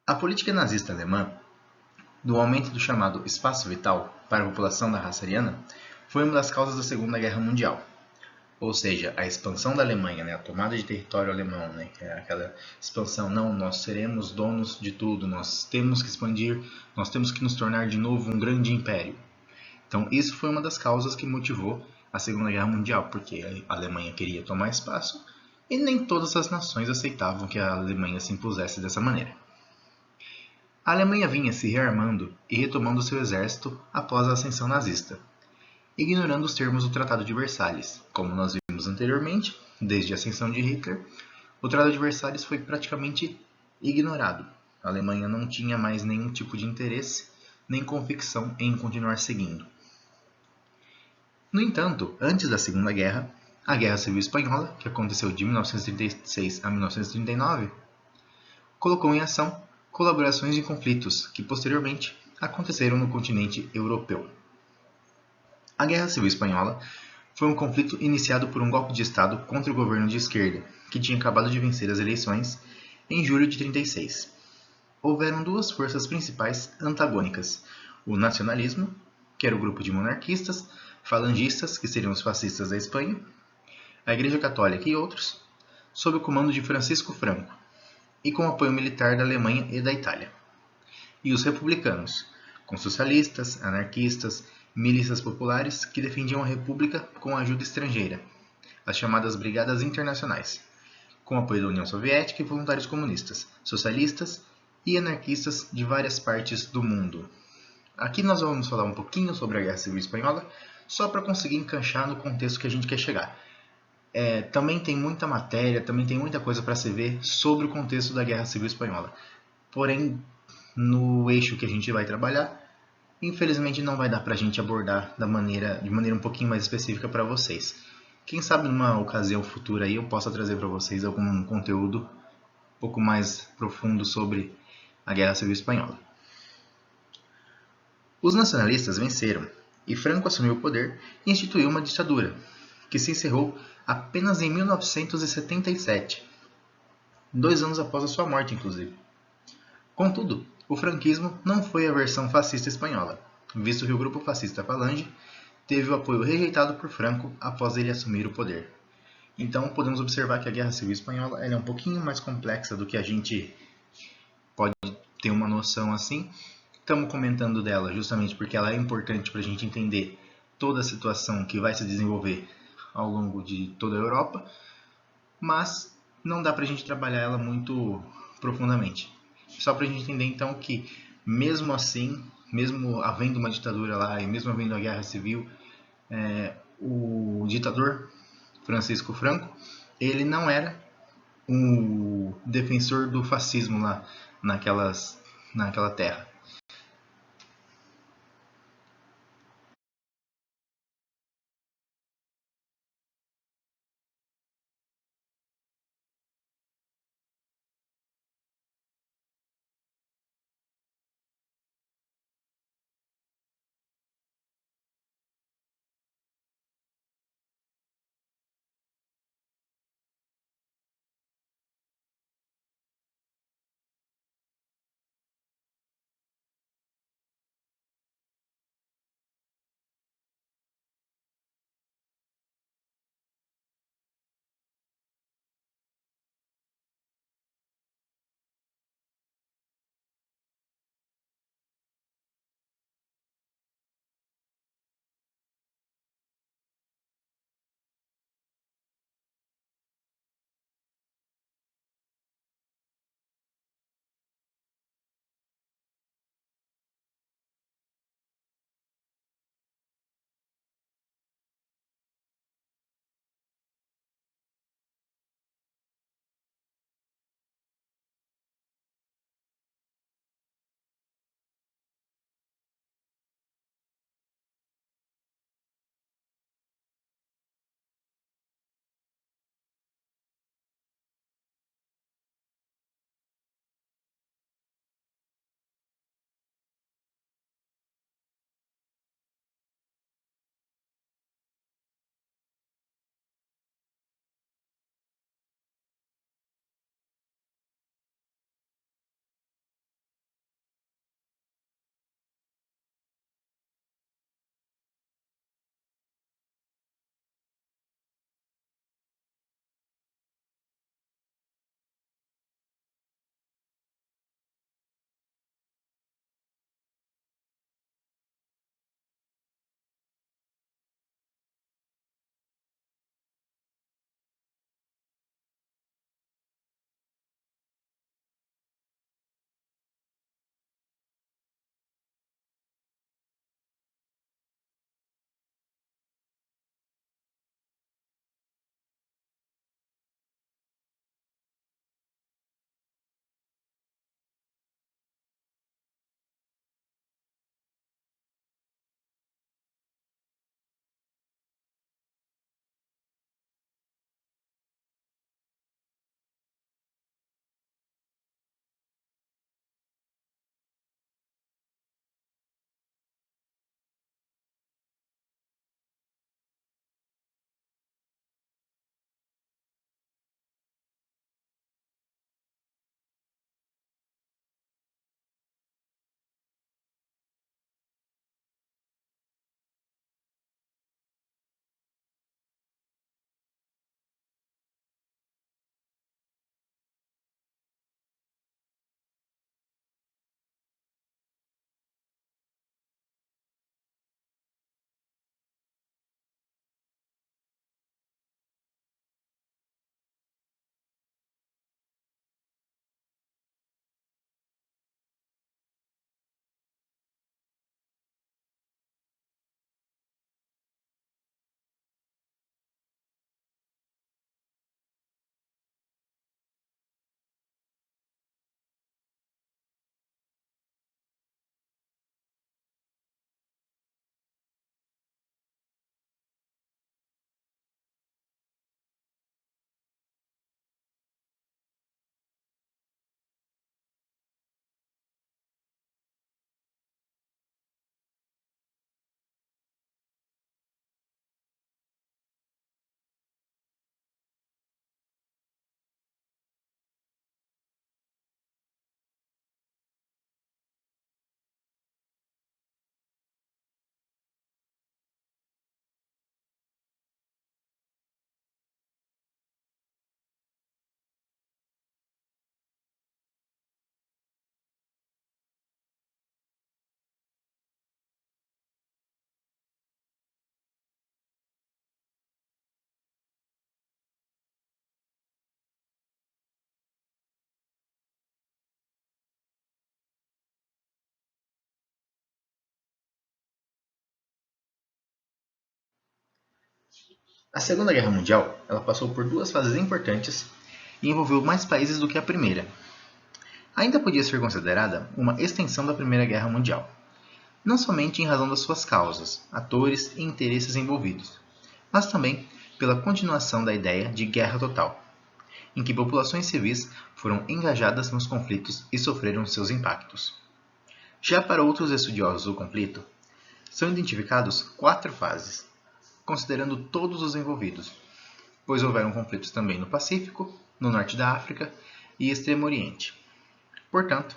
A política nazista alemã, do aumento do chamado espaço vital para a população da raça ariana, foi uma das causas da Segunda Guerra Mundial. Ou seja, a expansão da Alemanha, a tomada de território alemão, aquela expansão, não, nós seremos donos de tudo, nós temos que expandir, nós temos que nos tornar de novo um grande império. Então isso foi uma das causas que motivou a Segunda Guerra Mundial, porque a Alemanha queria tomar espaço e nem todas as nações aceitavam que a Alemanha se impusesse dessa maneira. A Alemanha vinha se rearmando e retomando seu exército após a ascensão nazista, ignorando os termos do Tratado de Versalhes. Como nós vimos anteriormente, desde a ascensão de Hitler, o Tratado de Versalhes foi praticamente ignorado. A Alemanha não tinha mais nenhum tipo de interesse nem convicção em continuar seguindo. No entanto, antes da Segunda Guerra, a Guerra Civil Espanhola, que aconteceu de 1936 a 1939, colocou em ação colaborações em conflitos que posteriormente aconteceram no continente europeu. A Guerra Civil Espanhola foi um conflito iniciado por um golpe de Estado contra o governo de esquerda, que tinha acabado de vencer as eleições em julho de 36. Houveram duas forças principais antagônicas: o nacionalismo, que era o grupo de monarquistas, falangistas, que seriam os fascistas da Espanha, a Igreja Católica e outros, sob o comando de Francisco Franco, e com apoio militar da Alemanha e da Itália. E os republicanos, com socialistas, anarquistas, milícias populares que defendiam a República com ajuda estrangeira, as chamadas Brigadas Internacionais, com apoio da União Soviética e voluntários comunistas, socialistas e anarquistas de várias partes do mundo. Aqui nós vamos falar um pouquinho sobre a Guerra Civil Espanhola, só para conseguir encaixar no contexto que a gente quer chegar. Também tem muita matéria, também tem muita coisa para se ver sobre o contexto da Guerra Civil Espanhola. Porém, no eixo que a gente vai trabalhar, infelizmente não vai dar para a gente abordar de maneira um pouquinho mais específica para vocês. Quem sabe numa ocasião futura aí eu possa trazer para vocês algum conteúdo um pouco mais profundo sobre a Guerra Civil Espanhola. Os nacionalistas venceram e Franco assumiu o poder e instituiu uma ditadura, que se encerrou apenas em 1977, 2 anos após a sua morte, inclusive. Contudo, o franquismo não foi a versão fascista espanhola, visto que o grupo fascista Falange teve o apoio rejeitado por Franco após ele assumir o poder. Então podemos observar que a Guerra Civil Espanhola é um pouquinho mais complexa do que a gente pode ter uma noção assim. Estamos comentando dela justamente porque ela é importante para a gente entender toda a situação que vai se desenvolver ao longo de toda a Europa, mas não dá para a gente trabalhar ela muito profundamente. Só para a gente entender então que mesmo assim, mesmo havendo uma ditadura lá e mesmo havendo a guerra civil, o ditador Francisco Franco, ele não era um defensor do fascismo lá naquela terra. A Segunda Guerra Mundial ela passou por duas fases importantes e envolveu mais países do que a primeira. Ainda podia ser considerada uma extensão da Primeira Guerra Mundial, não somente em razão das suas causas, atores e interesses envolvidos, mas também pela continuação da ideia de guerra total, em que populações civis foram engajadas nos conflitos e sofreram seus impactos. Já para outros estudiosos do conflito, são identificados 4 fases, considerando todos os envolvidos, pois houveram conflitos também no Pacífico, no Norte da África e Extremo Oriente. Portanto,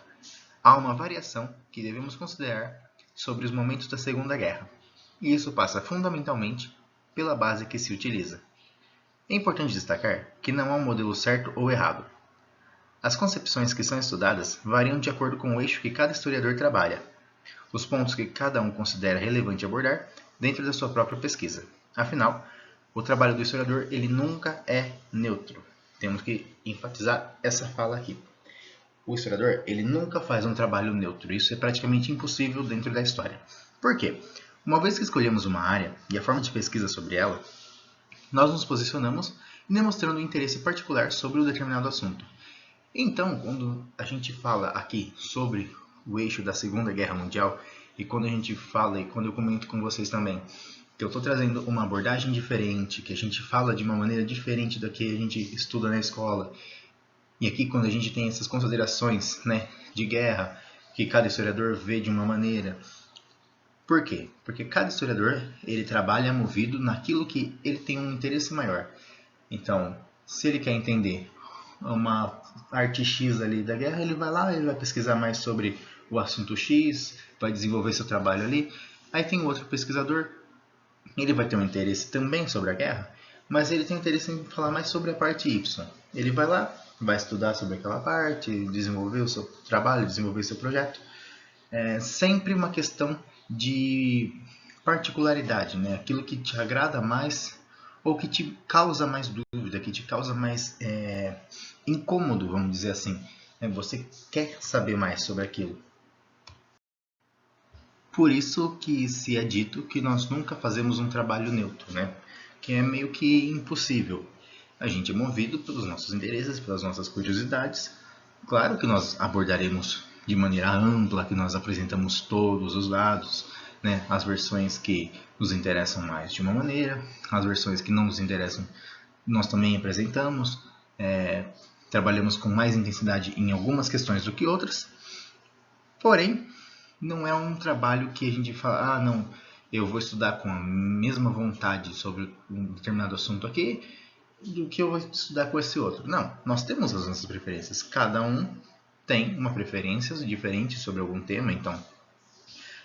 há uma variação que devemos considerar sobre os momentos da Segunda Guerra, e isso passa fundamentalmente pela base que se utiliza. É importante destacar que não há um modelo certo ou errado. As concepções que são estudadas variam de acordo com o eixo que cada historiador trabalha, os pontos que cada um considera relevante abordar dentro da sua própria pesquisa. Afinal, o trabalho do historiador ele nunca é neutro. Temos que enfatizar essa fala aqui. O historiador ele nunca faz um trabalho neutro. Isso é praticamente impossível dentro da história. Por quê? Uma vez que escolhemos uma área e a forma de pesquisa sobre ela, nós nos posicionamos demonstrando um interesse particular sobre um determinado assunto. Então, quando a gente fala aqui sobre o eixo da Segunda Guerra Mundial, e quando a gente fala, e quando eu comento com vocês também, que eu estou trazendo uma abordagem diferente, que a gente fala de uma maneira diferente da que a gente estuda na escola, e aqui quando a gente tem essas considerações, né, de guerra, que cada historiador vê de uma maneira. Por quê? Porque cada historiador ele trabalha movido naquilo que ele tem um interesse maior. Então, se ele quer entender uma arte X ali da guerra, ele vai lá, ele vai pesquisar mais sobre o assunto X, vai desenvolver seu trabalho ali. Aí tem outro pesquisador, ele vai ter um interesse também sobre a guerra, mas ele tem interesse em falar mais sobre a parte Y. Ele vai lá, vai estudar sobre aquela parte, desenvolver o seu trabalho, desenvolver o seu projeto. É sempre uma questão de particularidade, né? Aquilo que te agrada mais ou que te causa mais dúvida, que te causa mais incômodo, vamos dizer assim. Você quer saber mais sobre aquilo. Por isso que se é dito que nós nunca fazemos um trabalho neutro, né? Que é meio que impossível. A gente é movido pelos nossos interesses, pelas nossas curiosidades. Claro que nós abordaremos de maneira ampla, que nós apresentamos todos os lados, né? As versões que nos interessam mais de uma maneira, as versões que não nos interessam nós também apresentamos, trabalhamos com mais intensidade em algumas questões do que outras, porém, não é um trabalho que a gente fala, ah, não, eu vou estudar com a mesma vontade sobre um determinado assunto aqui do que eu vou estudar com esse outro. Não, nós temos as nossas preferências. Cada um tem uma preferência diferente sobre algum tema, então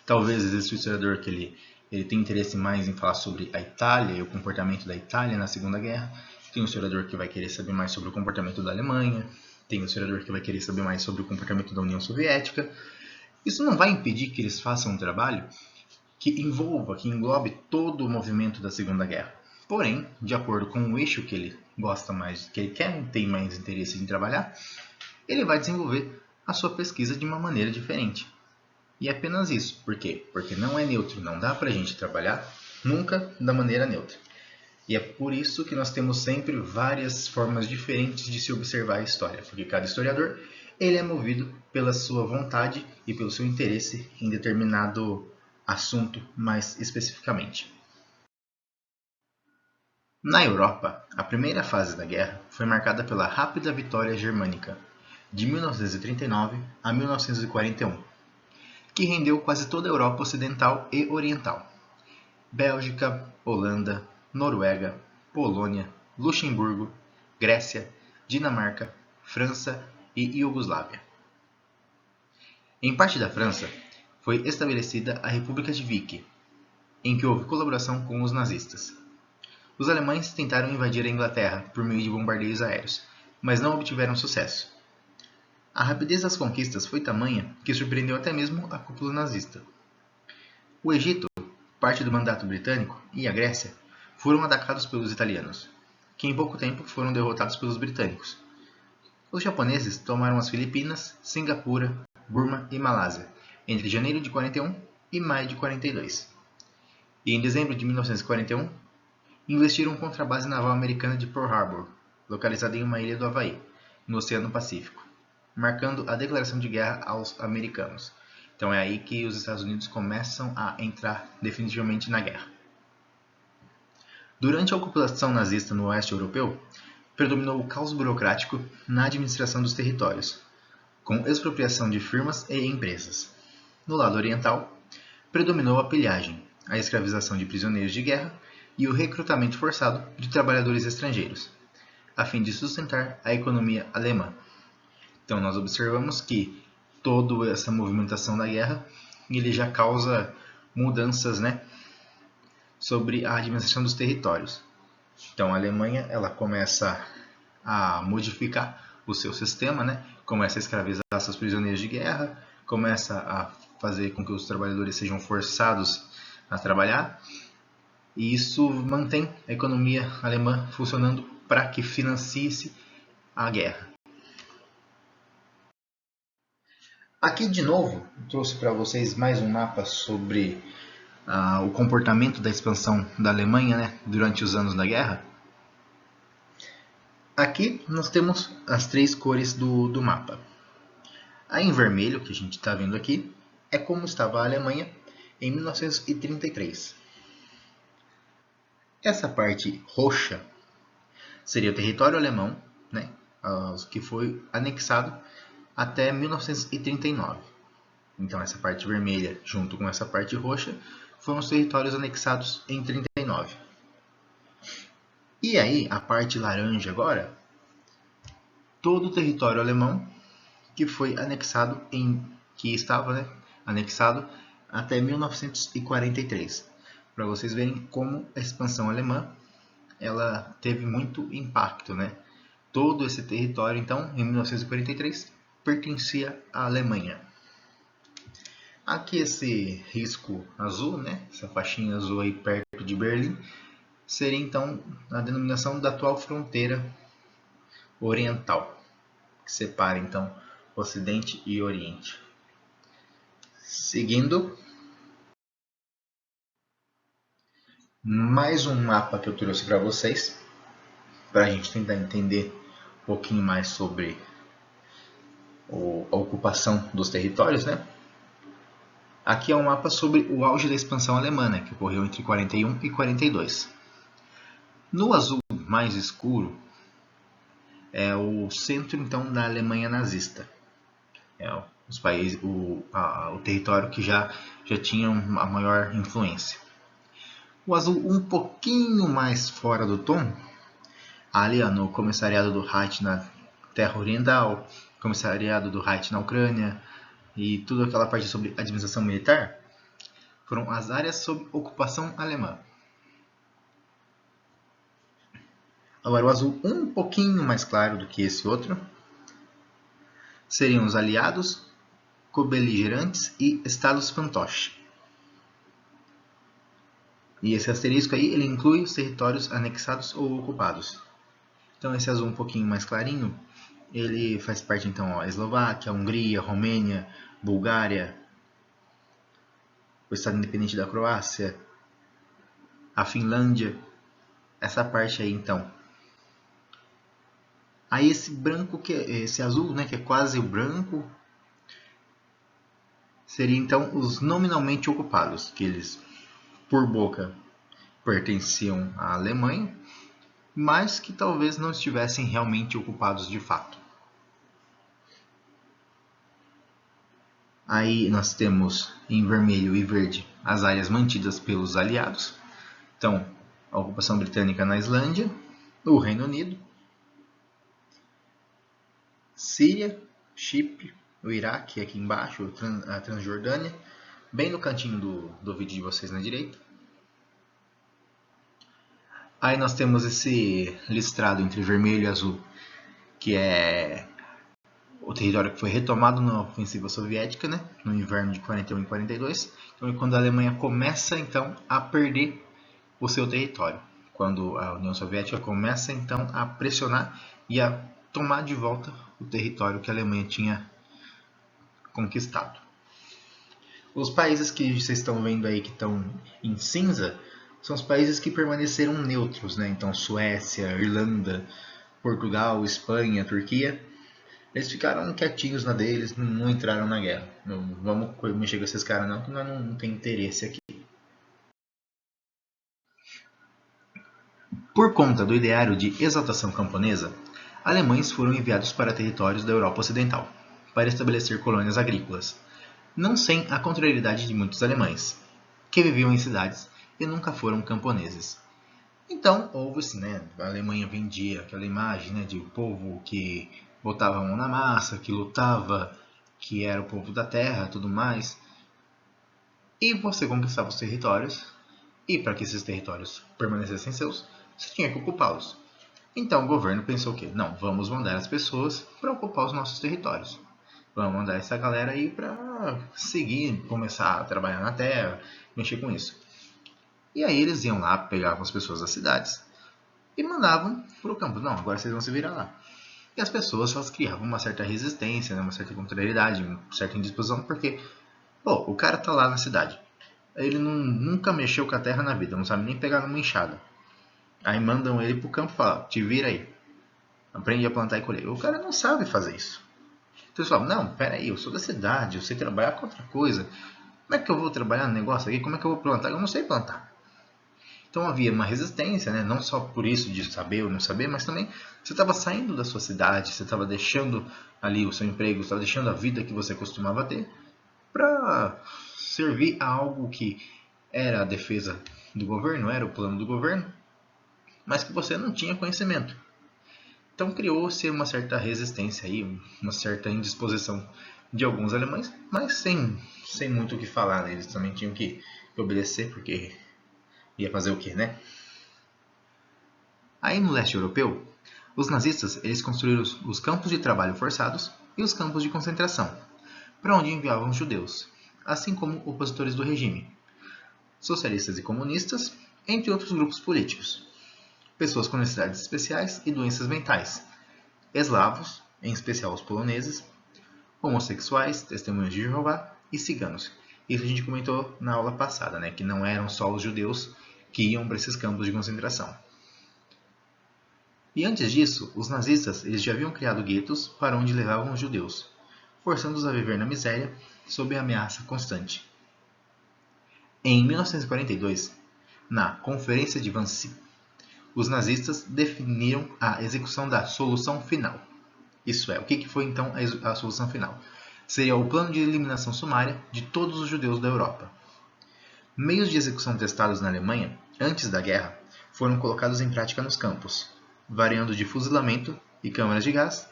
talvez exista um historiador que ele tem interesse mais em falar sobre a Itália e o comportamento da Itália na Segunda Guerra. Tem um historiador que vai querer saber mais sobre o comportamento da Alemanha. Tem um historiador que vai querer saber mais sobre o comportamento da União Soviética. Isso não vai impedir que eles façam um trabalho que envolva, que englobe todo o movimento da Segunda Guerra. Porém, de acordo com o eixo que ele gosta mais, que ele tem mais interesse em trabalhar, ele vai desenvolver a sua pesquisa de uma maneira diferente. E é apenas isso. Por quê? Porque não é neutro, não dá para a gente trabalhar nunca da maneira neutra. E é por isso que nós temos sempre várias formas diferentes de se observar a história, porque cada historiador ele é movido pela sua vontade e pelo seu interesse em determinado assunto mais especificamente. Na Europa, a primeira fase da guerra foi marcada pela rápida vitória germânica, de 1939 a 1941, que rendeu quase toda a Europa ocidental e oriental. Bélgica, Holanda, Noruega, Polônia, Luxemburgo, Grécia, Dinamarca, França e Iugoslávia. Em parte da França, foi estabelecida a República de Vichy, em que houve colaboração com os nazistas. Os alemães tentaram invadir a Inglaterra por meio de bombardeios aéreos, mas não obtiveram sucesso. A rapidez das conquistas foi tamanha que surpreendeu até mesmo a cúpula nazista. O Egito, parte do mandato britânico, e a Grécia foram atacados pelos italianos, que em pouco tempo foram derrotados pelos britânicos. Os japoneses tomaram as Filipinas, Singapura, Burma e Malásia entre janeiro de 41 e maio de 42. E em dezembro de 1941, investiram contra a base naval americana de Pearl Harbor, localizada em uma ilha do Havaí, no Oceano Pacífico, marcando a declaração de guerra aos americanos. Então é aí que os Estados Unidos começam a entrar definitivamente na guerra. Durante a ocupação nazista no oeste europeu, predominou o caos burocrático na administração dos territórios, com expropriação de firmas e empresas. No lado oriental, predominou a pilhagem, a escravização de prisioneiros de guerra e o recrutamento forçado de trabalhadores estrangeiros, a fim de sustentar a economia alemã. Então nós observamos que toda essa movimentação da guerra ele já causa mudanças, sobre a administração dos territórios. Então a Alemanha ela começa a modificar o seu sistema, começa a escravizar seus prisioneiros de guerra, começa a fazer com que os trabalhadores sejam forçados a trabalhar, e isso mantém a economia alemã funcionando para que financie-se a guerra. Aqui de novo trouxe para vocês mais um mapa sobre o comportamento da expansão da Alemanha durante os anos da guerra. Aqui nós temos as três cores do mapa. A em vermelho, que a gente está vendo aqui, é como estava a Alemanha em 1933. Essa parte roxa seria o território alemão, que foi anexado até 1939. Então essa parte vermelha junto com essa parte roxa foram os territórios anexados em 1939. E aí a parte laranja agora, todo o território alemão que foi anexado que estava anexado até 1943. Para vocês verem como a expansão alemã ela teve muito impacto, Todo esse território então em 1943 pertencia à Alemanha. Aqui esse risco azul, essa faixinha azul aí perto de Berlim, seria então a denominação da atual fronteira oriental, que separa então Ocidente e Oriente. Seguindo, mais um mapa que eu trouxe para vocês, para a gente tentar entender um pouquinho mais sobre a ocupação dos territórios, Aqui é um mapa sobre o auge da expansão alemã, que ocorreu entre 41 e 42. No azul mais escuro é o centro então da Alemanha nazista. É os países, o território que já tinha a maior influência. O azul um pouquinho mais fora do tom, ali no comissariado do Reich na Terra Oriental, comissariado do Reich na Ucrânia e toda aquela parte sobre administração militar, foram as áreas sob ocupação alemã. Agora o azul um pouquinho mais claro do que esse outro seriam os aliados, cobeligerantes e estados fantoche. E esse asterisco aí ele inclui os territórios anexados ou ocupados. Então esse azul um pouquinho mais clarinho, ele faz parte então a Eslováquia, a Hungria, a Romênia, Bulgária, o Estado Independente da Croácia, a Finlândia, essa parte aí então. Aí esse branco, esse azul, que é quase o branco, seria então os nominalmente ocupados, que eles por boca pertenciam à Alemanha, mas que talvez não estivessem realmente ocupados de fato. Aí nós temos em vermelho e verde as áreas mantidas pelos aliados. Então, a ocupação britânica na Islândia, o Reino Unido, Síria, Chipre, o Iraque aqui embaixo, a Transjordânia, bem no cantinho do vídeo de vocês na direita. Aí nós temos esse listrado entre vermelho e azul, que é o território que foi retomado na ofensiva soviética, no inverno de 41 e 42. Então é quando a Alemanha começa então a perder o seu território, quando a União Soviética começa então a pressionar e a tomar de volta o território que a Alemanha tinha conquistado. Os países que vocês estão vendo aí que estão em cinza são os países que permaneceram neutros, né? Então Suécia, Irlanda, Portugal, Espanha, Turquia, eles ficaram quietinhos na deles, não entraram na guerra. Não vamos mexer com esses caras não, que nós não tem interesse aqui. Por conta do ideário de exaltação camponesa, alemães foram enviados para territórios da Europa Ocidental, para estabelecer colônias agrícolas, não sem a contrariedade de muitos alemães, que viviam em cidades e nunca foram camponeses. Então, houve-se, né, a Alemanha vendia aquela imagem, né, de um povo que botava a mão na massa, que lutava, que era o povo da terra, tudo mais. E você conquistava os territórios, e para que esses territórios permanecessem seus, você tinha que ocupá-los. Então o governo pensou que, não, vamos mandar as pessoas para ocupar os nossos territórios. Vamos mandar essa galera aí para seguir, começar a trabalhar na terra, mexer com isso. E aí eles iam lá, pegavam as pessoas das cidades e mandavam para o campo. Não, agora vocês vão se virar lá. E as pessoas elas criavam uma certa resistência, né, uma certa contrariedade, uma certa indisposição, porque pô, o cara tá lá na cidade. Ele nunca mexeu com a terra na vida, não sabe nem pegar numa enxada. Aí mandam ele pro campo e falam, te vira aí. Aprende a plantar e colher. O cara não sabe fazer isso. Então eles falam, não, pera aí, eu sou da cidade, eu sei trabalhar com outra coisa. Como é que eu vou trabalhar no negócio aqui? Como é que eu vou plantar? Eu não sei plantar. Então havia uma resistência, né? Não só por isso de saber ou não saber, mas também você estava saindo da sua cidade, você estava deixando ali o seu emprego, você estava deixando a vida que você costumava ter para servir a algo que era a defesa do governo, era o plano do governo, mas que você não tinha conhecimento. Então criou-se uma certa resistência aí, uma certa indisposição de alguns alemães, mas sem muito o que falar, né? Eles também tinham que obedecer, porque ia fazer o quê, né? Aí no leste europeu, os nazistas eles construíram os campos de trabalho forçados e os campos de concentração, para onde enviavam os judeus, assim como opositores do regime, socialistas e comunistas, entre outros grupos políticos, pessoas com necessidades especiais e doenças mentais, eslavos, em especial os poloneses, homossexuais, testemunhas de Jeová e ciganos. Isso a gente comentou na aula passada, né, que não eram só os judeus que iam para esses campos de concentração. E antes disso, os nazistas eles já haviam criado guetos para onde levavam os judeus, forçando-os a viver na miséria sob ameaça constante. Em 1942, na Conferência de Wannsee, os nazistas definiram a execução da solução final. Isso é, o que foi então a solução final? Seria o plano de eliminação sumária de todos os judeus da Europa. Meios de execução testados na Alemanha, antes da guerra, foram colocados em prática nos campos, variando de fuzilamento e câmaras de gás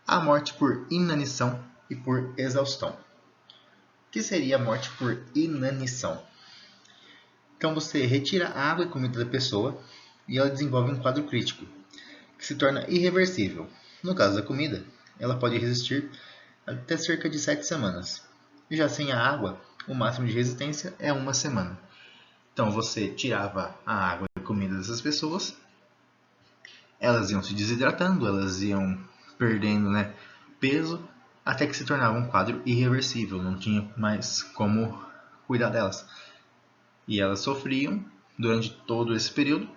a morte por inanição e por exaustão. O que seria a morte por inanição? Então você retira a água e comida da pessoa e ela desenvolve um quadro crítico, que se torna irreversível. No caso da comida, ela pode resistir até cerca de 7 semanas. Já sem a água, o máximo de resistência é 1 semana. Então você tirava a água e comida dessas pessoas, elas iam se desidratando, elas iam perdendo, né, peso, até que se tornava um quadro irreversível, não tinha mais como cuidar delas. E elas sofriam durante todo esse período,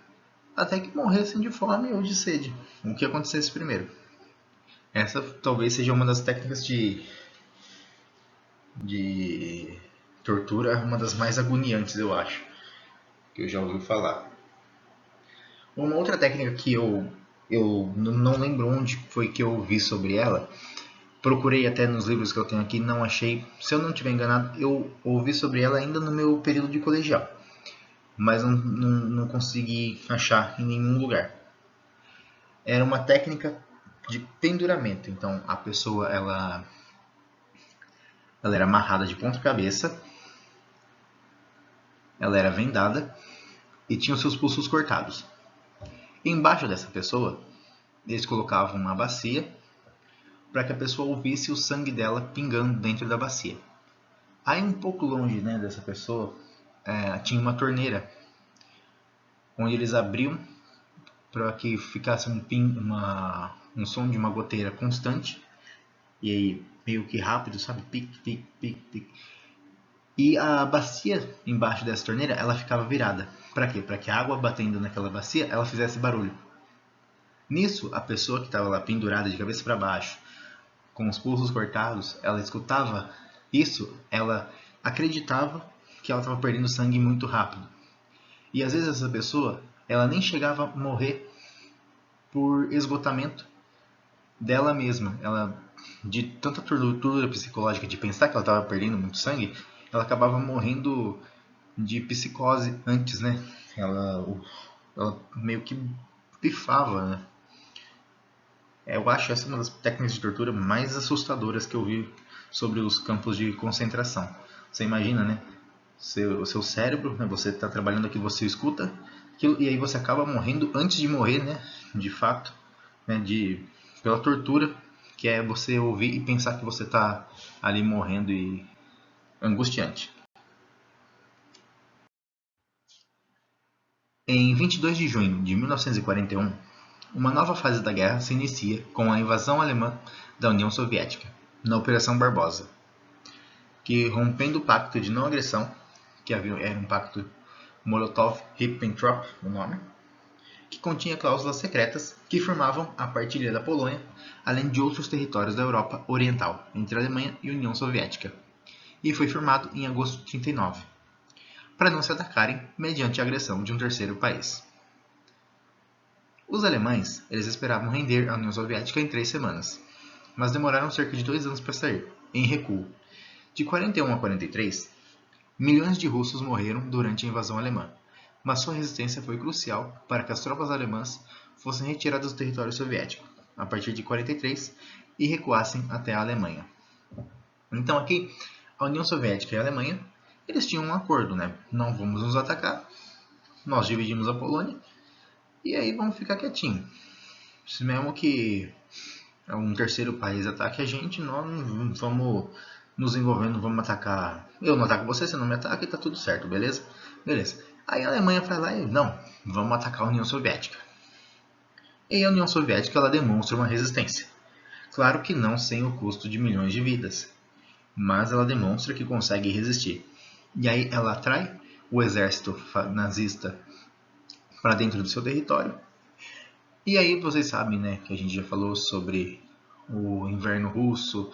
até que morressem de fome ou de sede, o que acontecesse primeiro. Essa talvez seja uma das técnicas de tortura, uma das mais agoniantes, eu acho, que eu já ouvi falar. Uma outra técnica que eu não lembro onde foi que eu ouvi sobre ela, procurei até nos livros que eu tenho aqui, não achei. Se eu não estiver enganado, eu ouvi sobre ela ainda no meu período de colegial, mas não consegui achar em nenhum lugar. Era uma técnica de penduramento, então a pessoa ela era amarrada de ponta cabeça, ela era vendada e tinha os seus pulsos cortados. E embaixo dessa pessoa, eles colocavam uma bacia para que a pessoa ouvisse o sangue dela pingando dentro da bacia. Aí um pouco longe, né, dessa pessoa tinha uma torneira onde eles abriam para que ficasse um som de uma goteira constante e aí meio que rápido, sabe, pique, pique, pique, pique. E a bacia embaixo dessa torneira, ela ficava virada. Para quê? Para que a água batendo naquela bacia, ela fizesse barulho. Nisso, a pessoa que estava lá pendurada de cabeça para baixo, com os pulsos cortados, ela escutava isso, ela acreditava que ela estava perdendo sangue muito rápido. E às vezes essa pessoa, ela nem chegava a morrer por esgotamento dela mesma. Ela, de tanta tortura psicológica, de pensar que ela estava perdendo muito sangue, ela acabava morrendo de psicose antes, né? Ela meio que pifava, né? Eu acho essa uma das técnicas de tortura mais assustadoras que eu vi sobre os campos de concentração. Você imagina, né? O seu cérebro, né? Você está trabalhando aqui, você escuta aquilo, e aí você acaba morrendo antes de morrer, né? De fato, né? Pela tortura, que é você ouvir e pensar que você está ali morrendo e angustiante. Em 22 de junho de 1941, uma nova fase da guerra se inicia com a invasão alemã da União Soviética, na Operação Barbosa, que, rompendo o pacto de não agressão, que era um pacto Molotov-Ribbentrop, o nome, que continha cláusulas secretas que firmavam a partilha da Polônia, além de outros territórios da Europa Oriental, entre a Alemanha e a União Soviética, e foi firmado em agosto de 1939, para não se atacarem mediante a agressão de um terceiro país. Os alemães eles esperavam render a União Soviética em 3 semanas, mas demoraram cerca de 2 anos para sair, em recuo. De 41 a 43, milhões de russos morreram durante a invasão alemã, mas sua resistência foi crucial para que as tropas alemãs fossem retiradas do território soviético, a partir de 43, e recuassem até a Alemanha. Então aqui, a União Soviética e a Alemanha, eles tinham um acordo, né? Não vamos nos atacar, nós dividimos a Polônia, e aí vamos ficar quietinho. Se mesmo que um terceiro país ataque a gente, nós não vamos nos envolvendo, vamos atacar. Eu não ataco você, você não me ataca e tá tudo certo, beleza? Beleza. Aí a Alemanha vai lá e não, vamos atacar a União Soviética. E a União Soviética ela demonstra uma resistência. Claro que não sem o custo de milhões de vidas, mas ela demonstra que consegue resistir. E aí ela atrai o exército nazista para dentro do seu território. E aí vocês sabem, né, que a gente já falou sobre o inverno russo,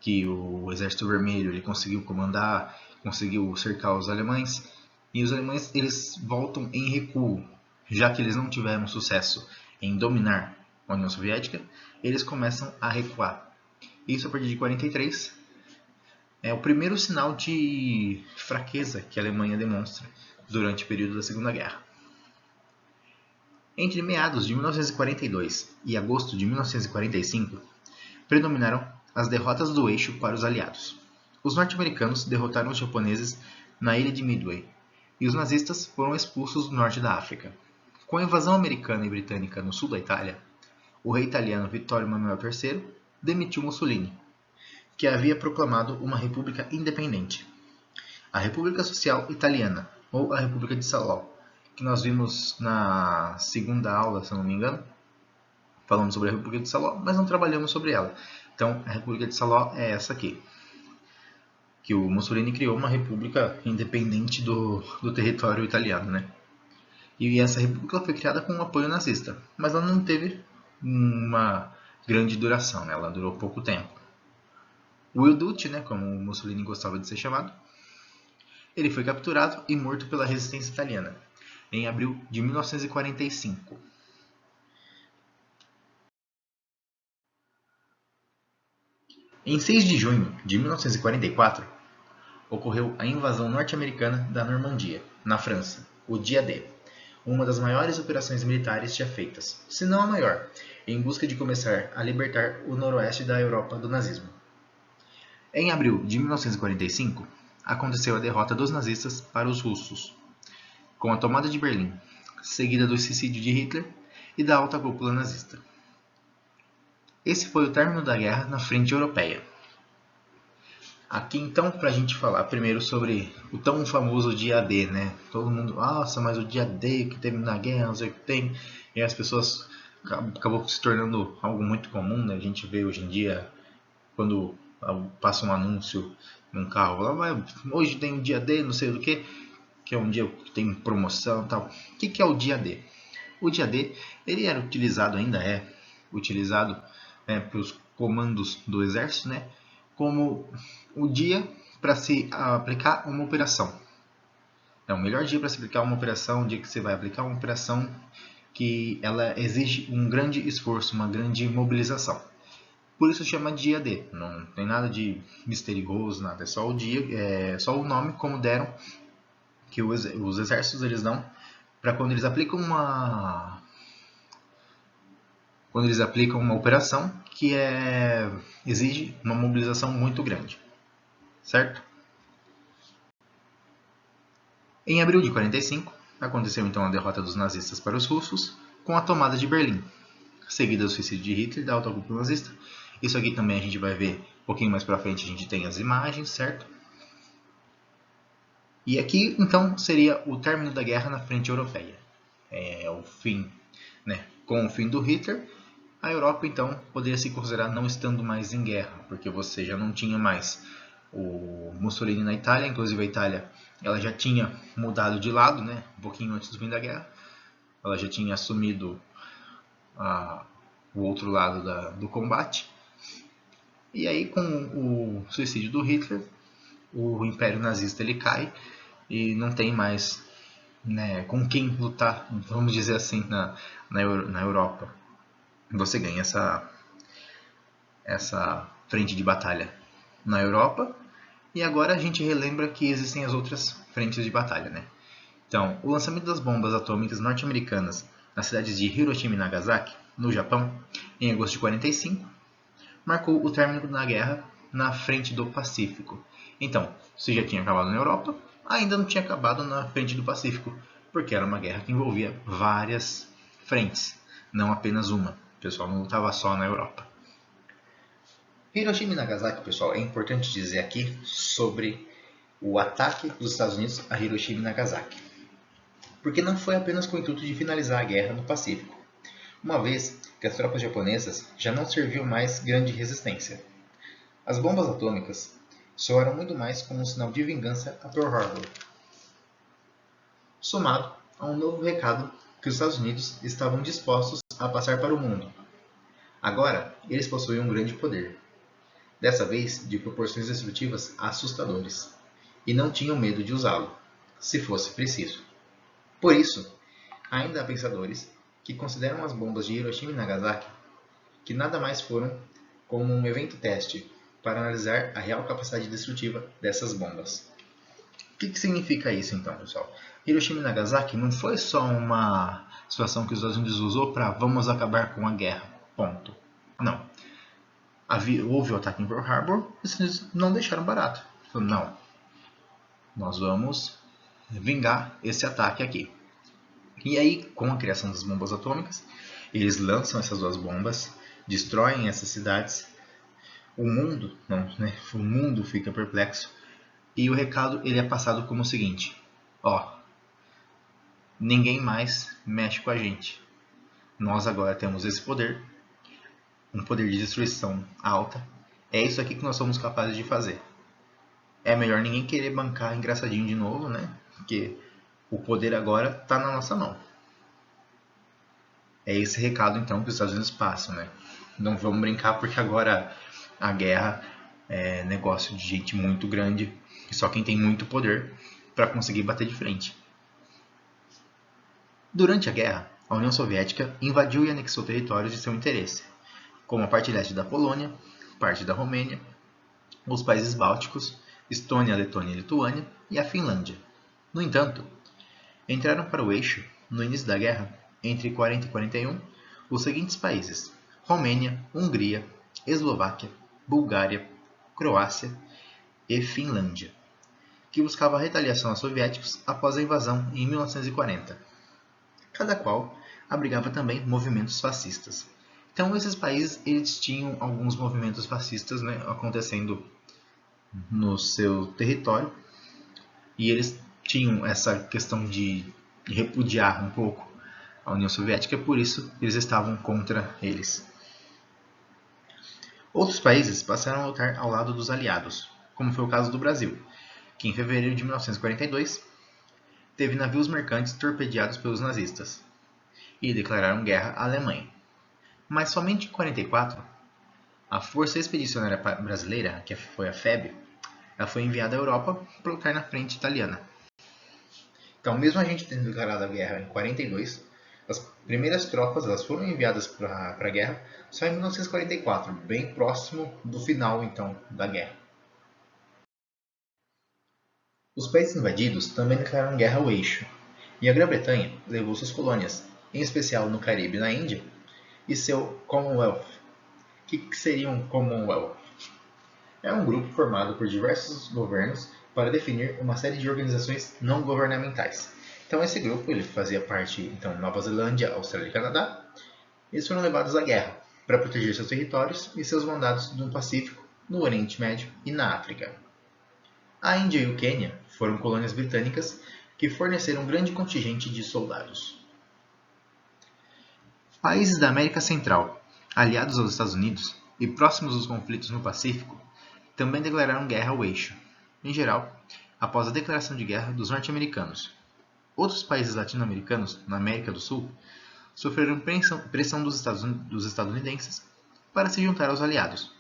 que o Exército Vermelho ele conseguiu comandar, conseguiu cercar os alemães, e os alemães eles voltam em recuo, já que eles não tiveram sucesso em dominar a União Soviética, eles começam a recuar. Isso a partir de 43 é o primeiro sinal de fraqueza que a Alemanha demonstra durante o período da Segunda Guerra. Entre meados de 1942 e agosto de 1945, predominaram as derrotas do eixo para os aliados. Os norte-americanos derrotaram os japoneses na ilha de Midway, e os nazistas foram expulsos do norte da África. Com a invasão americana e britânica no sul da Itália, o rei italiano Vittorio Emanuele III demitiu Mussolini, que havia proclamado uma república independente, a República Social Italiana, ou a República de Salò, que nós vimos na segunda aula, se não me engano, falando sobre a República de Salò, mas não trabalhamos sobre ela. Então, a República de Salò é essa aqui, que o Mussolini criou uma república independente do território italiano, né? E essa república foi criada com o apoio nazista, mas ela não teve uma grande duração, né? Ela durou pouco tempo. O Il Duce, né, como o Mussolini gostava de ser chamado, ele foi capturado e morto pela resistência italiana em abril de 1945. Em 6 de junho de 1944, ocorreu a invasão norte-americana da Normandia, na França, o Dia D, uma das maiores operações militares já feitas, se não a maior, em busca de começar a libertar o noroeste da Europa do nazismo. Em abril de 1945, aconteceu a derrota dos nazistas para os russos, com a tomada de Berlim, seguida do suicídio de Hitler e da alta cúpula nazista. Esse foi o término da guerra na frente europeia. Aqui então, para a gente falar primeiro sobre o tão famoso dia D, né? Todo mundo, nossa, mas o dia D que teve na guerra, não sei o que tem. E as pessoas acabou se tornando algo muito comum, né? A gente vê hoje em dia, quando passa um anúncio num carro, hoje tem um dia D, não sei do que é um dia que tem promoção e tal. O que é o dia D? O dia D, ele era utilizado, ainda é utilizado pelos comandos do exército, né, como o dia para se aplicar uma operação. É o melhor dia para se aplicar uma operação, o dia que você vai aplicar uma operação que ela exige um grande esforço, uma grande mobilização. Por isso chama dia D. Não tem nada de misterioso, nada. É só o dia, só o nome como deram que os exércitos eles dão para quando eles aplicam uma operação que exige uma mobilização muito grande, certo? Em abril de 45 aconteceu então a derrota dos nazistas para os russos com a tomada de Berlim, seguida do suicídio de Hitler e da alta cúpula nazista. Isso aqui também a gente vai ver um pouquinho mais para frente, a gente tem as imagens, certo? E aqui então seria o término da guerra na frente europeia. O fim, né? Com o fim do Hitler, a Europa então poderia se considerar não estando mais em guerra, porque você já não tinha mais o Mussolini na Itália, inclusive a Itália ela já tinha mudado de lado, né? Um pouquinho antes do fim da guerra, ela já tinha assumido o outro lado do combate. E aí com o suicídio do Hitler, o Império Nazista ele cai e não tem mais, né, com quem lutar, vamos dizer assim, na Europa. Você ganha essa frente de batalha na Europa e agora a gente relembra que existem as outras frentes de batalha, né? Então, o lançamento das bombas atômicas norte-americanas nas cidades de Hiroshima e Nagasaki, no Japão, em agosto de 45, marcou o término da guerra na frente do Pacífico. Então, se já tinha acabado na Europa, ainda não tinha acabado na frente do Pacífico, porque era uma guerra que envolvia várias frentes, não apenas uma. O pessoal não lutava só na Europa. Hiroshima e Nagasaki, pessoal, é importante dizer aqui sobre o ataque dos Estados Unidos a Hiroshima e Nagasaki. Porque não foi apenas com o intuito de finalizar a guerra no Pacífico, uma vez que as tropas japonesas já não serviam mais grande resistência. As bombas atômicas soaram muito mais como um sinal de vingança a Pearl Harbor, somado a um novo recado que os Estados Unidos estavam dispostos a passar para o mundo. Agora, eles possuíam um grande poder, dessa vez de proporções destrutivas assustadoras, e não tinham medo de usá-lo, se fosse preciso. Por isso, ainda há pensadores que consideram as bombas de Hiroshima e Nagasaki que nada mais foram como um evento teste para analisar a real capacidade destrutiva dessas bombas. O que significa isso então, pessoal? Hiroshima e Nagasaki não foi só uma situação que os Estados Unidos usou para vamos acabar com a guerra, ponto. Não. Houve o ataque em Pearl Harbor e os Estados Unidos não deixaram barato. Falaram, não, nós vamos vingar esse ataque aqui. E aí, com a criação das bombas atômicas, eles lançam essas duas bombas, destroem essas cidades, o mundo fica perplexo e o recado ele é passado como o seguinte: ninguém mais mexe com a gente. Nós agora temos esse poder, um poder de destruição alta. É isso aqui que nós somos capazes de fazer. É melhor ninguém querer bancar engraçadinho de novo, né? Porque o poder agora está na nossa mão. É esse recado então que os Estados Unidos passam, né? Não vamos brincar porque agora a guerra é negócio de gente muito grande e só quem tem muito poder para conseguir bater de frente. Durante a guerra, a União Soviética invadiu e anexou territórios de seu interesse, como a parte leste da Polônia, parte da Romênia, os países bálticos, Estônia, Letônia e Lituânia e a Finlândia. No entanto, entraram para o eixo, no início da guerra, entre 40 e 41, os seguintes países: Romênia, Hungria, Eslováquia, Bulgária, Croácia e Finlândia, que buscava a retaliação aos soviéticos após a invasão em 1940. Cada qual abrigava também movimentos fascistas. Então esses países eles tinham alguns movimentos fascistas, né, acontecendo no seu território e eles tinham essa questão de repudiar um pouco a União Soviética, por isso eles estavam contra eles. Outros países passaram a lutar ao lado dos aliados, como foi o caso do Brasil, que em fevereiro de 1942 teve navios mercantes torpedeados pelos nazistas e declararam guerra à Alemanha. Mas somente em 1944, a Força Expedicionária Brasileira, que foi a FEB, ela foi enviada à Europa para lutar na frente italiana. Então, mesmo a gente tendo declarado a guerra em 1942, as primeiras tropas elas foram enviadas para a guerra só em 1944, bem próximo do final então da guerra. Os países invadidos também declararam guerra ao eixo, e a Grã-Bretanha levou suas colônias, em especial no Caribe e na Índia, e seu Commonwealth. O que seria um Commonwealth? É um grupo formado por diversos governos para definir uma série de organizações não governamentais. Então esse grupo ele fazia parte então Nova Zelândia, Austrália e Canadá. Eles foram levados à guerra para proteger seus territórios e seus mandados no Pacífico, no Oriente Médio e na África. A Índia e o Quênia foram colônias britânicas que forneceram um grande contingente de soldados. Países da América Central, aliados aos Estados Unidos e próximos dos conflitos no Pacífico, também declararam guerra ao eixo, em geral, após a declaração de guerra dos norte-americanos. Outros países latino-americanos, na América do Sul, sofreram pressão dos estadunidenses para se juntar aos aliados.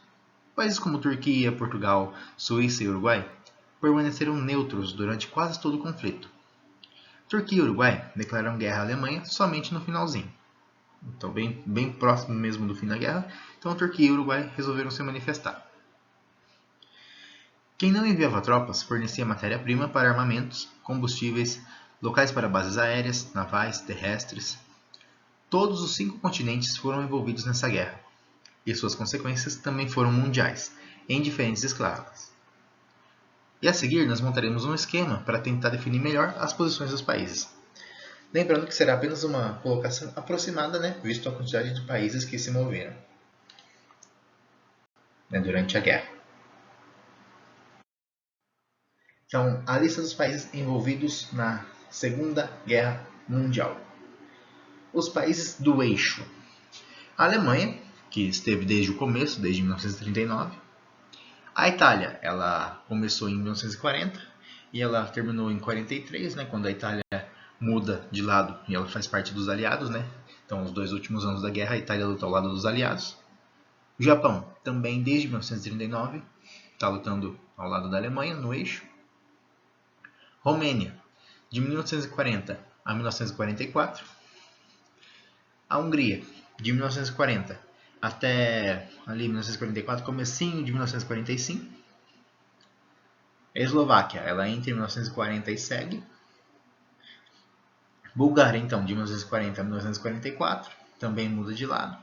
Países como Turquia, Portugal, Suíça e Uruguai permaneceram neutros durante quase todo o conflito. Turquia e Uruguai declararam guerra à Alemanha somente no finalzinho. Então, bem próximo mesmo do fim da guerra, então Turquia e Uruguai resolveram se manifestar. Quem não enviava tropas fornecia matéria-prima para armamentos, combustíveis, locais para bases aéreas, navais, terrestres. Todos os 5 continentes foram envolvidos nessa guerra, e suas consequências também foram mundiais, em diferentes escalas. E a seguir nós montaremos um esquema para tentar definir melhor as posições dos países. Lembrando que será apenas uma colocação aproximada, visto a quantidade de países que se moveram durante a guerra. Então, a lista dos países envolvidos na Segunda Guerra Mundial. Os países do eixo. A Alemanha, que esteve desde o começo, desde 1939. A Itália, ela começou em 1940 e ela terminou em 43, quando a Itália muda de lado e ela faz parte dos aliados. Então, os 2 últimos anos da guerra, a Itália luta ao lado dos aliados. O Japão, também desde 1939, está lutando ao lado da Alemanha, no eixo. Romênia, de 1940 a 1944. A Hungria, de 1940 até ali 1944, comecinho de 1945. A Eslováquia, ela entra em 1940 e segue. Bulgária, então, de 1940 a 1944, também muda de lado.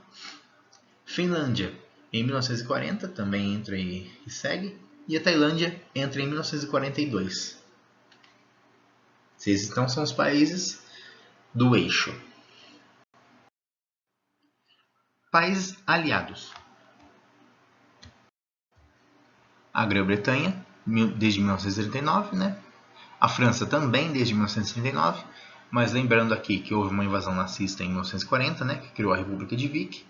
Finlândia, em 1940, também entra e segue. E a Tailândia entra em 1942. Esses então são os países do eixo. Países aliados. A Grã-Bretanha, desde 1939, A França também desde 1939, mas lembrando aqui que houve uma invasão nazista em 1940, que criou a República de Vic.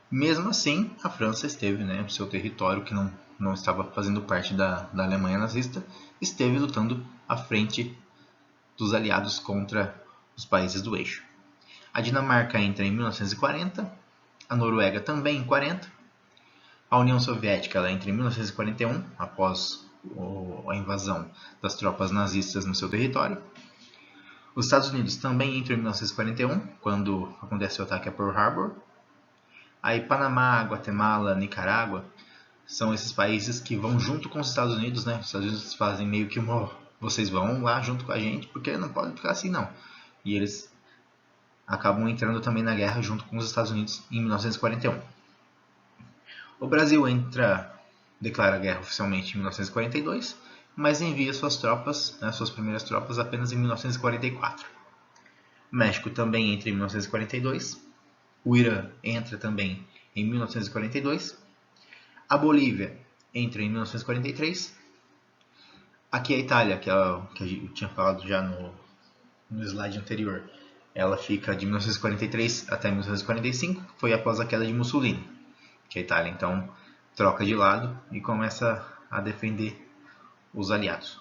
Mesmo assim, a França esteve, no seu território, que não estava fazendo parte da Alemanha nazista, esteve lutando à frente dos aliados contra os países do eixo. A Dinamarca entra em 1940, a Noruega também em 40, a União Soviética ela entra em 1941, após a invasão das tropas nazistas no seu território. Os Estados Unidos também entram em 1941, quando acontece o ataque a Pearl Harbor. Aí Panamá, Guatemala, Nicarágua são esses países que vão junto com os Estados Unidos, Os Estados Unidos fazem meio que vocês vão lá junto com a gente, porque não pode ficar assim não. E eles acabam entrando também na guerra junto com os Estados Unidos em 1941. O Brasil declara guerra oficialmente em 1942, mas envia suas tropas, suas primeiras tropas, apenas em 1944. O México também entra em 1942. O Irã entra também em 1942. A Bolívia entra em 1943. Aqui a Itália, que eu tinha falado já no slide anterior, ela fica de 1943 até 1945, que foi após a queda de Mussolini, que a Itália então troca de lado e começa a defender os aliados.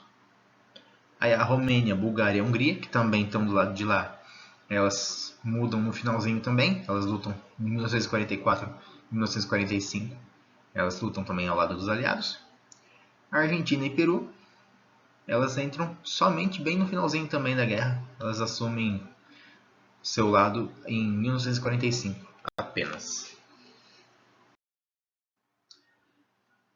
Aí a Romênia, Bulgária e a Hungria, que também estão do lado de lá, elas mudam no finalzinho também. Elas lutam em 1944 e 1945. Elas lutam também ao lado dos aliados. A Argentina e Peru, elas entram somente bem no finalzinho também da guerra. Elas assumem seu lado em 1945 apenas.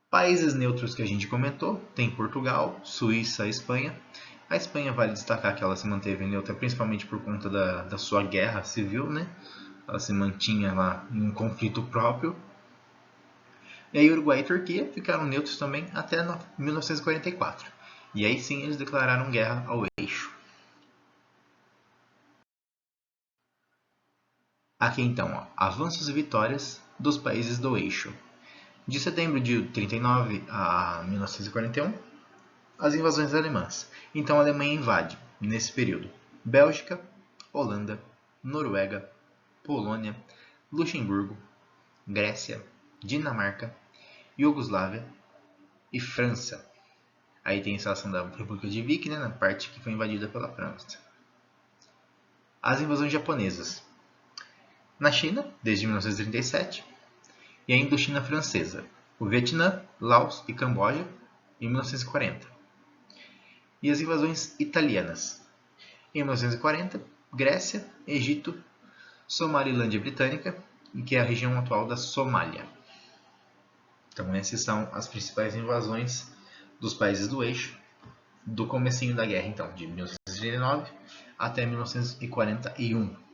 Países neutros que a gente comentou, tem Portugal, Suíça e Espanha. A Espanha vale destacar que ela se manteve neutra principalmente por conta da sua guerra civil, né? Ela se mantinha lá em um conflito próprio. E aí Uruguai e Turquia ficaram neutros também até 1944. E aí sim eles declararam guerra ao eixo. Aqui então, ó, avanços e vitórias dos países do eixo. De setembro de 39 a 1941, as invasões alemãs. Então a Alemanha invade, nesse período, Bélgica, Holanda, Noruega, Polônia, Luxemburgo, Grécia, Dinamarca, Iugoslávia e França. Aí tem a instalação da República de Vic, né, na parte que foi invadida pela França. As invasões japonesas. Na China, desde 1937, e a Indochina Francesa, o Vietnã, Laos e Camboja, em 1940. E as invasões italianas. Em 1940, Grécia, Egito, Somalilândia Britânica, que é a região atual da Somália. Então essas são as principais invasões dos países do eixo, do comecinho da guerra, então, de 1939 até 1941.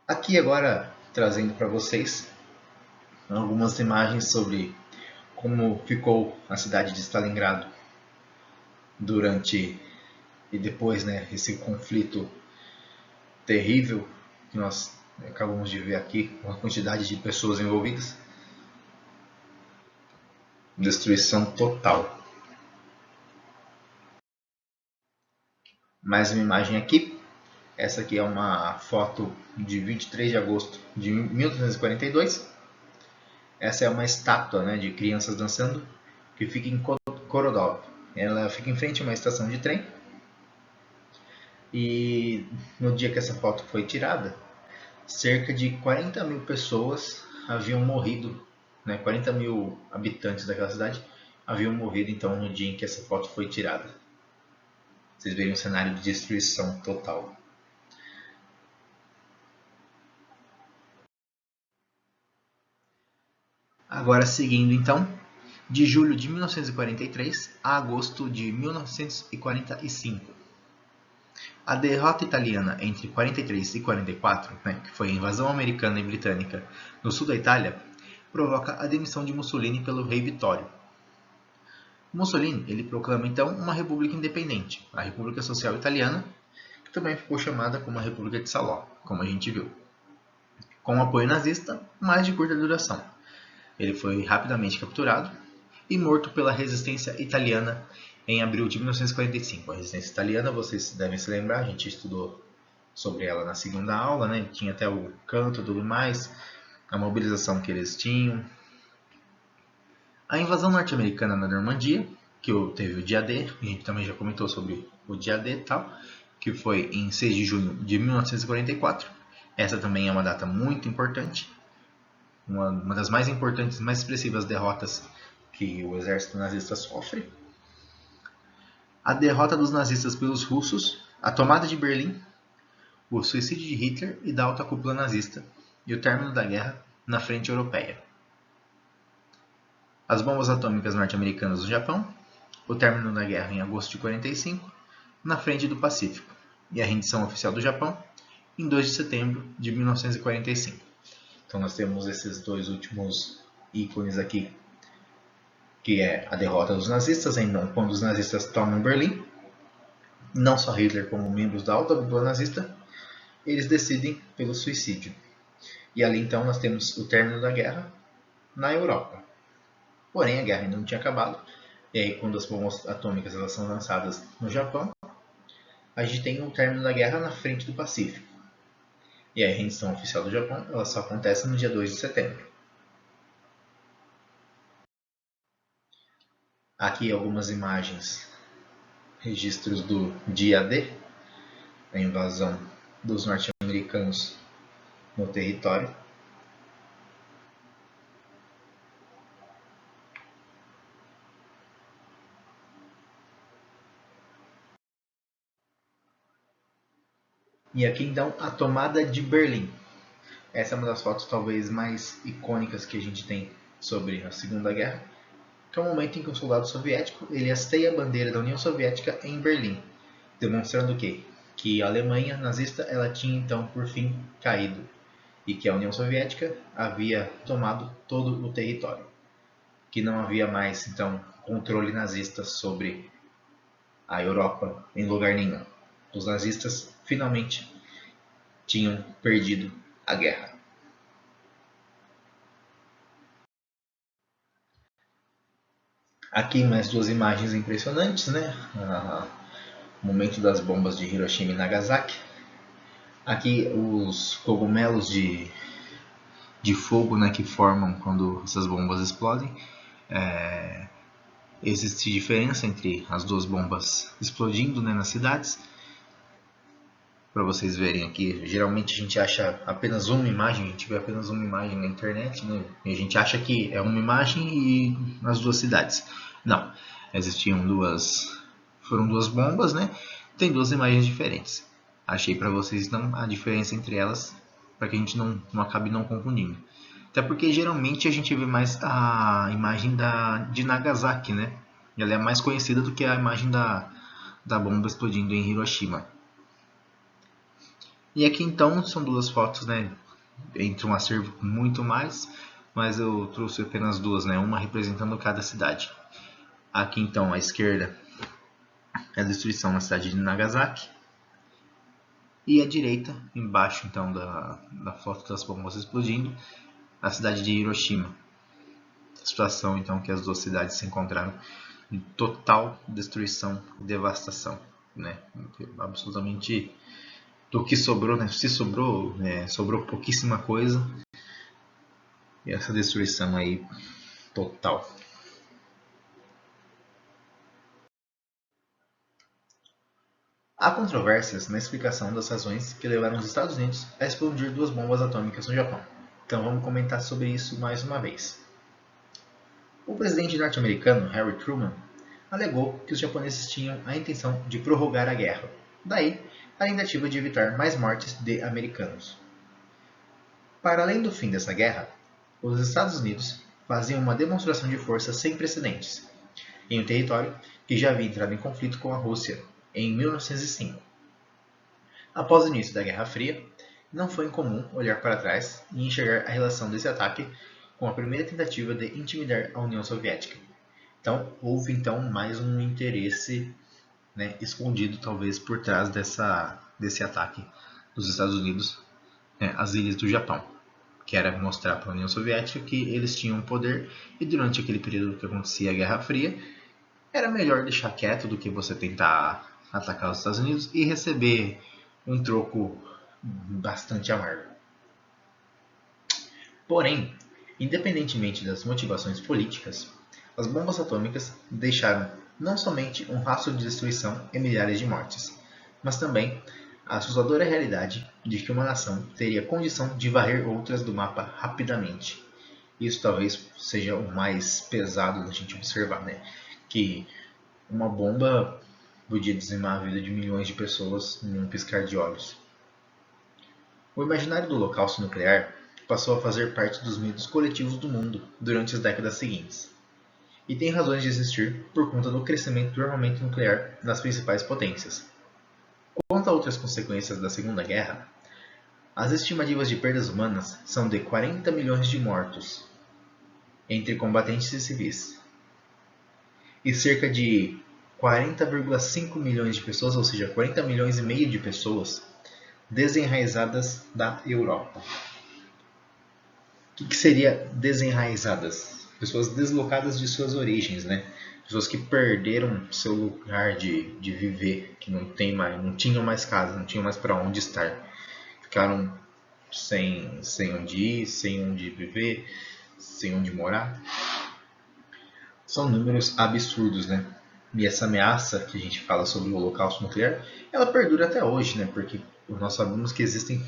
Aqui agora trazendo para vocês algumas imagens sobre como ficou a cidade de Stalingrado durante e depois, né, esse conflito terrível que nós acabamos de ver aqui, com a quantidade de pessoas envolvidas. Destruição total. Mais uma imagem aqui. Essa aqui é uma foto de 23 de agosto de 1942. Essa é uma estátua, né, de crianças dançando que fica em Korodov. Ela fica em frente a uma estação de trem. E no dia que essa foto foi tirada, cerca de 40 mil pessoas haviam morrido, né, 40 mil habitantes daquela cidade haviam morrido então no dia em que essa foto foi tirada. Vocês veem um cenário de destruição total. Agora seguindo então, de julho de 1943 a agosto de 1945. A derrota italiana entre 43 e 44, né, que foi a invasão americana e britânica no sul da Itália, provoca a demissão de Mussolini pelo rei Vittorio. Mussolini ele proclama então uma república independente, a República Social Italiana, que também ficou chamada como a República de Salò, como a gente viu. Com apoio nazista, mas de curta duração. Ele foi rapidamente capturado e morto pela resistência italiana em abril de 1945. A resistência italiana, vocês devem se lembrar, a gente estudou sobre ela na segunda aula, né? Tinha até o canto e tudo mais, a mobilização que eles tinham. A invasão norte-americana na Normandia, que teve o dia D, a gente também já comentou sobre o dia D e tal, que foi em 6 de junho de 1944. Essa também é uma data muito importante, uma das mais importantes, mais expressivas derrotas que o exército nazista sofre. A derrota dos nazistas pelos russos, a tomada de Berlim, o suicídio de Hitler e da alta cúpula nazista, e o término da guerra na frente europeia. As bombas atômicas norte-americanas no Japão, o término da guerra em agosto de 45, na frente do Pacífico, e a rendição oficial do Japão em 2 de setembro de 1945. Então nós temos esses dois últimos ícones aqui, que é a derrota dos nazistas, então, quando os nazistas tomam Berlim, não só Hitler como membros da alta cúpula nazista, eles decidem pelo suicídio. E ali então nós temos o término da guerra na Europa. Porém a guerra ainda não tinha acabado, e aí quando as bombas atômicas elas são lançadas no Japão, a gente tem o término da guerra na frente do Pacífico. E a rendição oficial do Japão ela só acontece no dia 2 de setembro. Aqui algumas imagens, registros do dia D, a invasão dos norte-americanos no território. E aqui então a tomada de Berlim. Essa é uma das fotos talvez mais icônicas que a gente tem sobre a Segunda Guerra, que é o momento em que um soldado soviético ele hasteia a bandeira da União Soviética em Berlim, demonstrando o quê? Que a Alemanha nazista ela tinha então por fim caído e que a União Soviética havia tomado todo o território, que não havia mais então controle nazista sobre a Europa em lugar nenhum. Os nazistas finalmente tinham perdido a guerra. Aqui mais duas imagens impressionantes, né? O momento das bombas de Hiroshima e Nagasaki. Aqui os cogumelos de fogo, né, que formam quando essas bombas explodem. Existe diferença entre as duas bombas explodindo, né, nas cidades. Para vocês verem aqui, geralmente a gente acha apenas uma imagem, a gente vê apenas uma imagem na internet, né? E a gente acha que é uma imagem e nas duas cidades. Não, foram duas bombas, né? Tem duas imagens diferentes. Achei para vocês então a diferença entre elas, para que a gente não acabe não confundindo. Até porque geralmente a gente vê mais a imagem de Nagasaki, né? Ela é mais conhecida do que a imagem da bomba explodindo em Hiroshima. E aqui então são duas fotos, né, entre um acervo com muito mais, mas eu trouxe apenas duas, né, uma representando cada cidade. Aqui então à esquerda é a destruição na cidade de Nagasaki. E à direita, embaixo então da foto das bombas explodindo, a cidade de Hiroshima. A situação então que as duas cidades se encontraram em total destruição e devastação, né? Absolutamente do que sobrou, né? Se sobrou, sobrou pouquíssima coisa. E essa destruição aí total. Há controvérsias na explicação das razões que levaram os Estados Unidos a explodir duas bombas atômicas no Japão. Então vamos comentar sobre isso mais uma vez. O presidente norte-americano Harry Truman alegou que os japoneses tinham a intenção de prorrogar a guerra. Daí, a tentativa de evitar mais mortes de americanos. Para além do fim dessa guerra, os Estados Unidos faziam uma demonstração de força sem precedentes em um território que já havia entrado em conflito com a Rússia em 1905. Após o início da Guerra Fria, não foi incomum olhar para trás e enxergar a relação desse ataque com a primeira tentativa de intimidar a União Soviética. Então, houve então mais um interesse, né, escondido talvez por trás desse ataque dos Estados Unidos, né, às ilhas do Japão, que era mostrar para a União Soviética que eles tinham poder e durante aquele período que acontecia a Guerra Fria, era melhor deixar quieto do que você tentar atacar os Estados Unidos e receber um troco bastante amargo. Porém, independentemente das motivações políticas, as bombas atômicas deixaram não somente um rastro de destruição e milhares de mortes, mas também a assustadora realidade de que uma nação teria condição de varrer outras do mapa rapidamente. Isso talvez seja o mais pesado da gente observar, né? Que uma bomba podia dizimar a vida de milhões de pessoas em um piscar de olhos. O imaginário do Holocausto nuclear passou a fazer parte dos mitos coletivos do mundo durante as décadas seguintes, e tem razões de existir por conta do crescimento do armamento nuclear nas principais potências. Quanto a outras consequências da Segunda Guerra, as estimativas de perdas humanas são de 40 milhões de mortos entre combatentes e civis, e cerca de 40,5 milhões de pessoas, ou seja, 40 milhões e meio de pessoas, desenraizadas da Europa. O que seria desenraizadas? Pessoas deslocadas de suas origens, né? Pessoas que perderam seu lugar de viver, que não tinham mais casa, não tinham mais para onde estar. Ficaram sem onde ir, sem onde viver, sem onde morar. São números absurdos, né? E essa ameaça que a gente fala sobre o holocausto nuclear, ela perdura até hoje, né? Porque nós sabemos que existem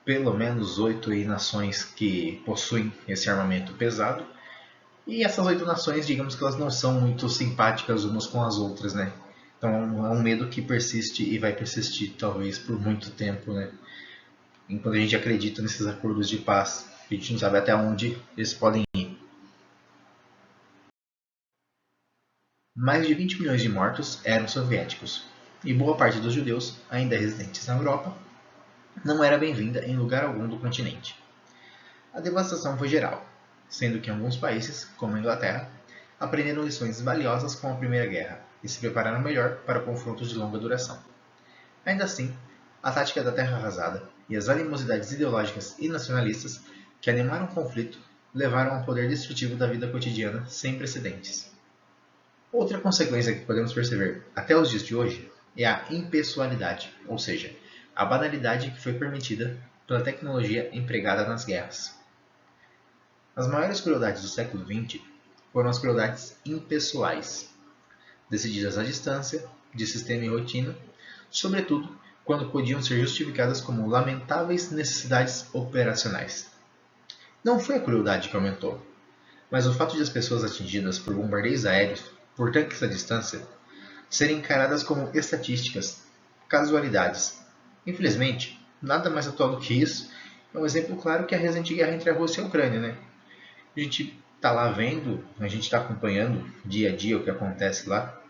pelo menos 8 nações que possuem esse armamento pesado. E essas 8 nações, digamos que elas não são muito simpáticas umas com as outras, né? Então é um medo que persiste e vai persistir talvez por muito tempo, né? Enquanto a gente acredita nesses acordos de paz, a gente não sabe até onde eles podem ir. Mais de 20 milhões de mortos eram soviéticos, e boa parte dos judeus, ainda residentes na Europa, não era bem-vinda em lugar algum do continente. A devastação foi geral, sendo que alguns países, como a Inglaterra, aprenderam lições valiosas com a Primeira Guerra e se prepararam melhor para confrontos de longa duração. Ainda assim, a tática da terra arrasada e as animosidades ideológicas e nacionalistas que animaram o conflito levaram ao poder destrutivo da vida cotidiana sem precedentes. Outra consequência que podemos perceber até os dias de hoje é a impessoalidade, ou seja, a banalidade que foi permitida pela tecnologia empregada nas guerras. As maiores crueldades do século XX foram as crueldades impessoais, decididas à distância, de sistema e rotina, sobretudo quando podiam ser justificadas como lamentáveis necessidades operacionais. Não foi a crueldade que aumentou, mas o fato de as pessoas atingidas por bombardeios aéreos por tanques à distância serem encaradas como estatísticas, casualidades. Infelizmente, nada mais atual do que isso é um exemplo claro que é a recente guerra entre a Rússia e a Ucrânia, né? A gente está lá vendo, a gente está acompanhando dia a dia o que acontece lá,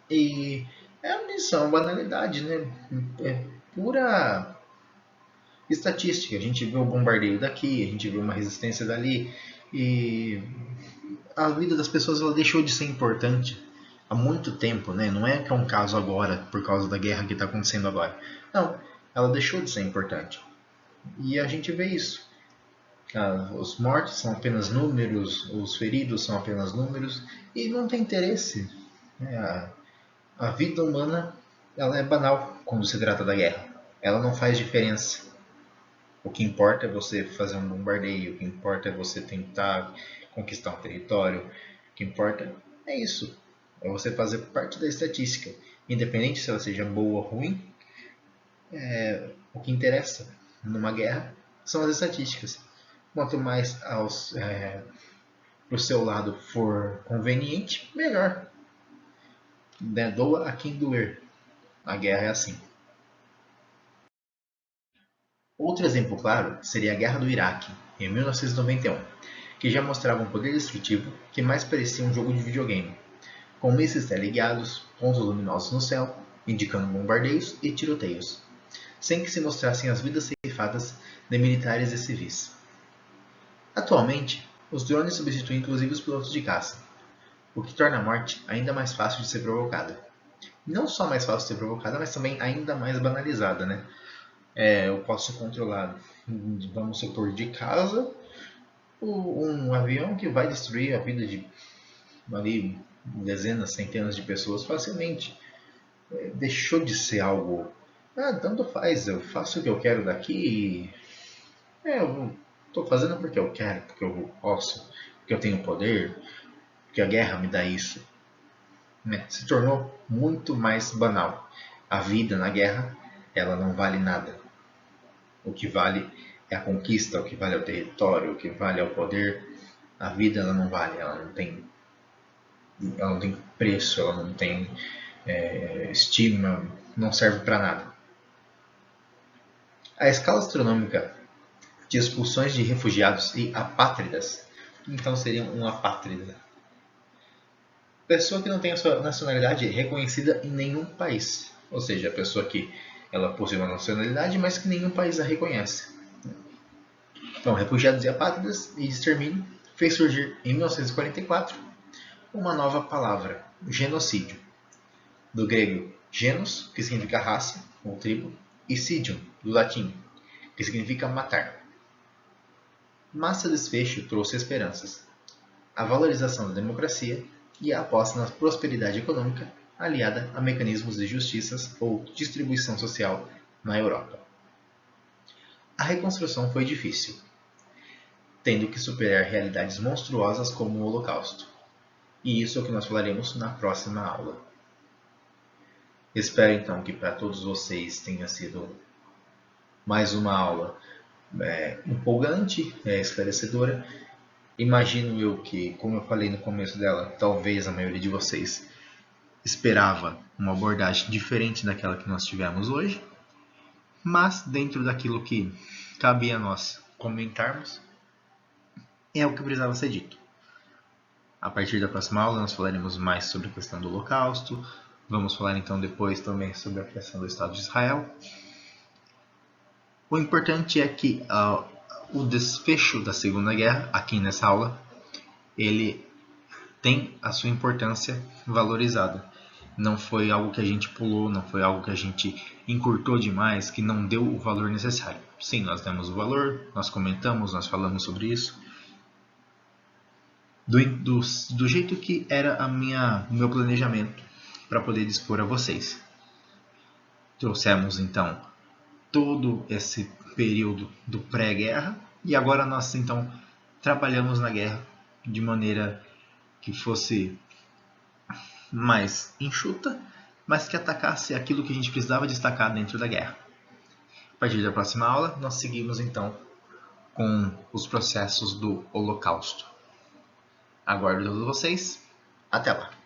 e é isso, é uma banalidade, né? É pura estatística. A gente vê o bombardeio daqui, a gente vê uma resistência dali, e a vida das pessoas ela deixou de ser importante há muito tempo, né? Não é que é um caso agora por causa da guerra que está acontecendo agora. Não, ela deixou de ser importante. E a gente vê isso. Os mortos são apenas números, os feridos são apenas números, e não tem interesse. Né? A vida humana ela é banal quando se trata da guerra. Ela não faz diferença. O que importa é você fazer um bombardeio, o que importa é você tentar conquistar um território, o que importa é isso. É você fazer parte da estatística. Independente se ela seja boa ou ruim, o que interessa numa guerra são as estatísticas. Quanto mais pro seu lado for conveniente, melhor. Né? Doa a quem doer. A guerra é assim. Outro exemplo claro seria a Guerra do Iraque, em 1991, que já mostrava um poder destrutivo que mais parecia um jogo de videogame, com mísseis teleguiados, pontos luminosos no céu, indicando bombardeios e tiroteios, sem que se mostrassem as vidas ceifadas de militares e civis. Atualmente, os drones substituem inclusive os pilotos de caça, o que torna a morte ainda mais fácil de ser provocada. Não só mais fácil de ser provocada, mas também ainda mais banalizada, né? Eu posso controlar, vamos supor, de casa, um avião que vai destruir a vida de ali, dezenas, centenas de pessoas facilmente. Deixou de ser algo, tanto faz, eu faço o que eu quero daqui e eu estou fazendo porque eu quero, porque eu posso, porque eu tenho poder, porque a guerra me dá isso. Né? Se tornou muito mais banal. A vida na guerra, ela não vale nada. O que vale é a conquista, o que vale é o território, o que vale é o poder. A vida ela não vale, ela não tem preço, ela não tem estima, não serve para nada. A escala astronômica de expulsões de refugiados e apátridas, então seria um apátrida. Pessoa que não tem a sua nacionalidade reconhecida em nenhum país, ou seja, a pessoa que ela possui uma nacionalidade, mas que nenhum país a reconhece. Então, refugiados e apátridas e extermínio fez surgir em 1944 uma nova palavra, genocídio, do grego genus, que significa raça ou tribo, e cidium, do latim, que significa matar. Mas seu desfecho trouxe esperanças, a valorização da democracia e a aposta na prosperidade econômica aliada a mecanismos de justiça ou distribuição social na Europa. A reconstrução foi difícil, tendo que superar realidades monstruosas como o Holocausto. E isso é o que nós falaremos na próxima aula. Espero então que para todos vocês tenha sido mais uma aula empolgante, esclarecedora. Imagino eu que, como eu falei no começo dela, talvez a maioria de vocês esperava uma abordagem diferente daquela que nós tivemos hoje, mas dentro daquilo que cabia a nós comentarmos, é o que precisava ser dito. A partir da próxima aula nós falaremos mais sobre a questão do Holocausto, vamos falar então depois também sobre a criação do Estado de Israel. O importante é que o desfecho da Segunda Guerra, aqui nessa aula, ele tem a sua importância valorizada. Não foi algo que a gente pulou, não foi algo que a gente encurtou demais, que não deu o valor necessário. Sim, nós demos o valor, nós comentamos, nós falamos sobre isso. Do jeito que era o meu planejamento para poder dispor a vocês. Trouxemos então todo esse período do pré-guerra e agora nós então trabalhamos na guerra de maneira que fosse mais enxuta, mas que atacasse aquilo que a gente precisava destacar dentro da guerra. A partir da próxima aula, nós seguimos então com os processos do Holocausto. Aguardo todos vocês. Até lá!